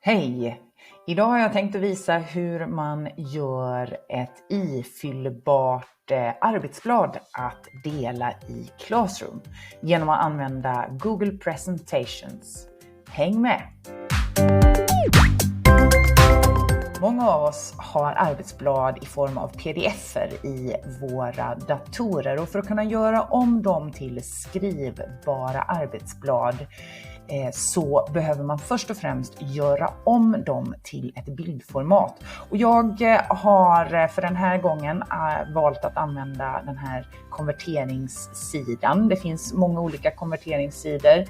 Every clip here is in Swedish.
Hej! Idag har jag tänkt att visa hur man gör ett ifyllbart arbetsblad att dela i Classroom genom att använda Google Presentations. Häng med! Många av oss har arbetsblad i form av pdf-er i våra datorer, och för att kunna göra om dem till skrivbara arbetsblad så behöver man först och främst göra om dem till ett bildformat. Och jag har för den här gången valt att använda den här konverteringssidan. Det finns många olika konverteringssidor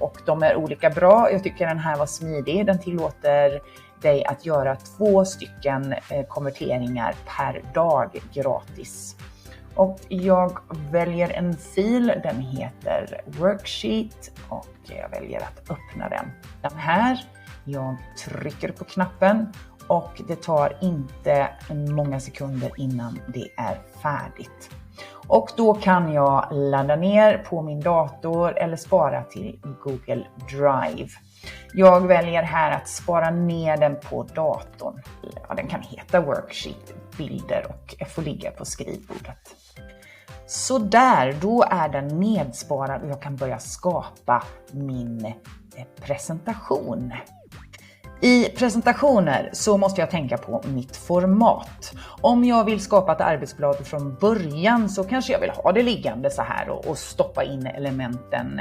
och de är olika bra. Jag tycker den här var smidig. Den tillåter dig att göra 2 stycken konverteringar per dag gratis. Och jag väljer en fil, den heter Worksheet, och jag väljer att öppna den. Den här, jag trycker på knappen och det tar inte många sekunder innan det är färdigt. Och då kan jag ladda ner på min dator eller spara till Google Drive. Jag väljer här att spara ner den på datorn. Ja, den kan heta Worksheet, bilder, och får ligga på skrivbordet. Så där, då är den nedsparad och jag kan börja skapa min presentation. I presentationer så måste jag tänka på mitt format. Om jag vill skapa ett arbetsblad från början så kanske jag vill ha det liggande så här och stoppa in elementen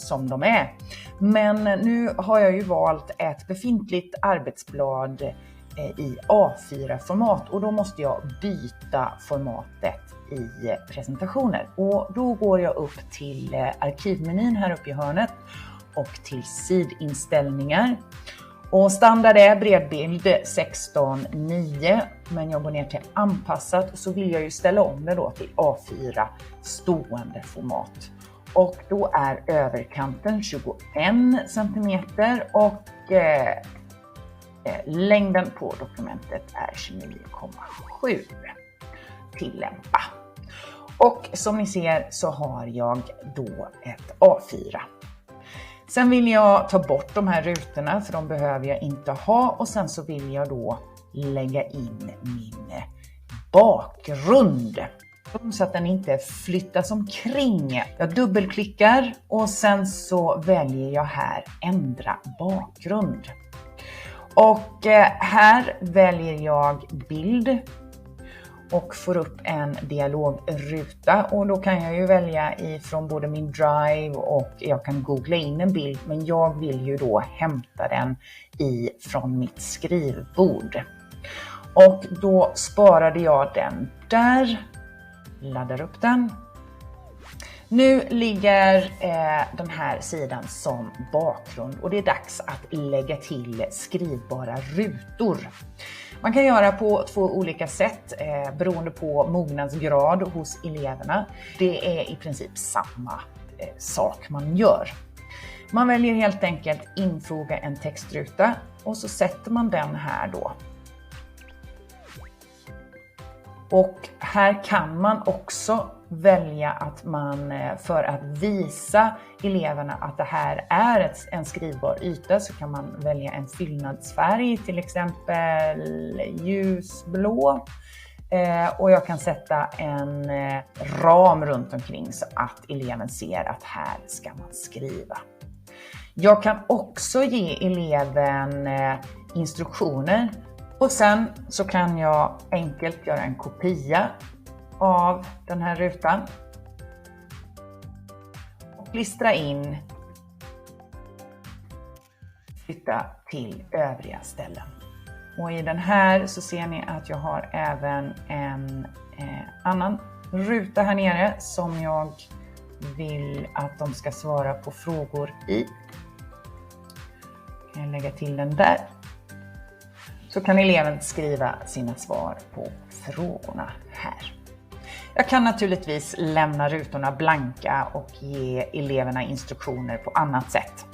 som de är. Men nu har jag ju valt ett befintligt arbetsblad i A4-format, och då måste jag byta formatet i presentationer. Och då går jag upp till arkivmenyn här uppe i hörnet och till sidinställningar. Och standard är bredbild 16:9, men jag går ner till anpassat och så vill jag ju ställa om det då till A4 stående format. Och då är överkanten 21 cm och längden på dokumentet är 29,7. Tillämpa. Och som ni ser så har jag då ett A4. Sen vill jag ta bort de här rutorna, för de behöver jag inte ha. Och sen så vill jag då lägga in min bakgrund så att den inte flyttas omkring. Jag dubbelklickar och sen så väljer jag här ändra bakgrund. Och här väljer jag bild och får upp en dialogruta, och då kan jag ju välja ifrån både min Drive och jag kan googla in en bild, men jag vill ju då hämta den från mitt skrivbord. Och då sparade jag den där, laddar upp den. Nu ligger den här sidan som bakgrund och det är dags att lägga till skrivbara rutor. Man kan göra på 2 olika sätt beroende på mognadsgrad hos eleverna. Det är i princip samma sak man gör. Man väljer helt enkelt infoga en textruta och så sätter man den här då. Och här kan man också välja att man, för att visa eleverna att det här är en skrivbar yta, så kan man välja en fyllnadsfärg, till exempel ljusblå. Och jag kan sätta en ram runt omkring så att eleven ser att här ska man skriva. Jag kan också ge eleven instruktioner. Och sen så kan jag enkelt göra en kopia av den här rutan och klistra in, flytta till övriga ställen. Och i den här så ser ni att jag har även en annan ruta här nere som jag vill att de ska svara på frågor i. Kan jag lägga till den där. Så kan eleven skriva sina svar på frågorna här. Jag kan naturligtvis lämna rutorna blanka och ge eleverna instruktioner på annat sätt.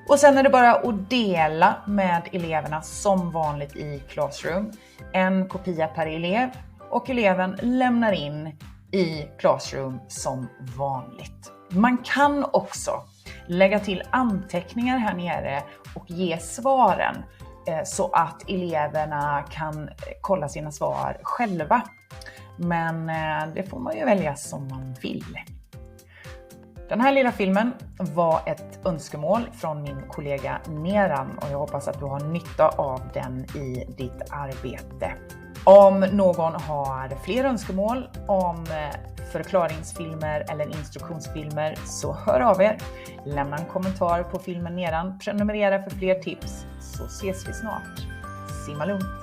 Och sen är det bara att dela med eleverna som vanligt i Classroom. En kopia per elev och eleven lämnar in i Classroom som vanligt. Man kan också lägga till anteckningar här nere och ge svaren så att eleverna kan kolla sina svar själva. Men det får man ju välja som man vill. Den här lilla filmen var ett önskemål från min kollega Neran och jag hoppas att du har nytta av den i ditt arbete. Om någon har fler önskemål om förklaringsfilmer eller instruktionsfilmer så hör av er. Lämna en kommentar på filmen nedan, prenumerera för fler tips så ses vi snart. Simma lugnt!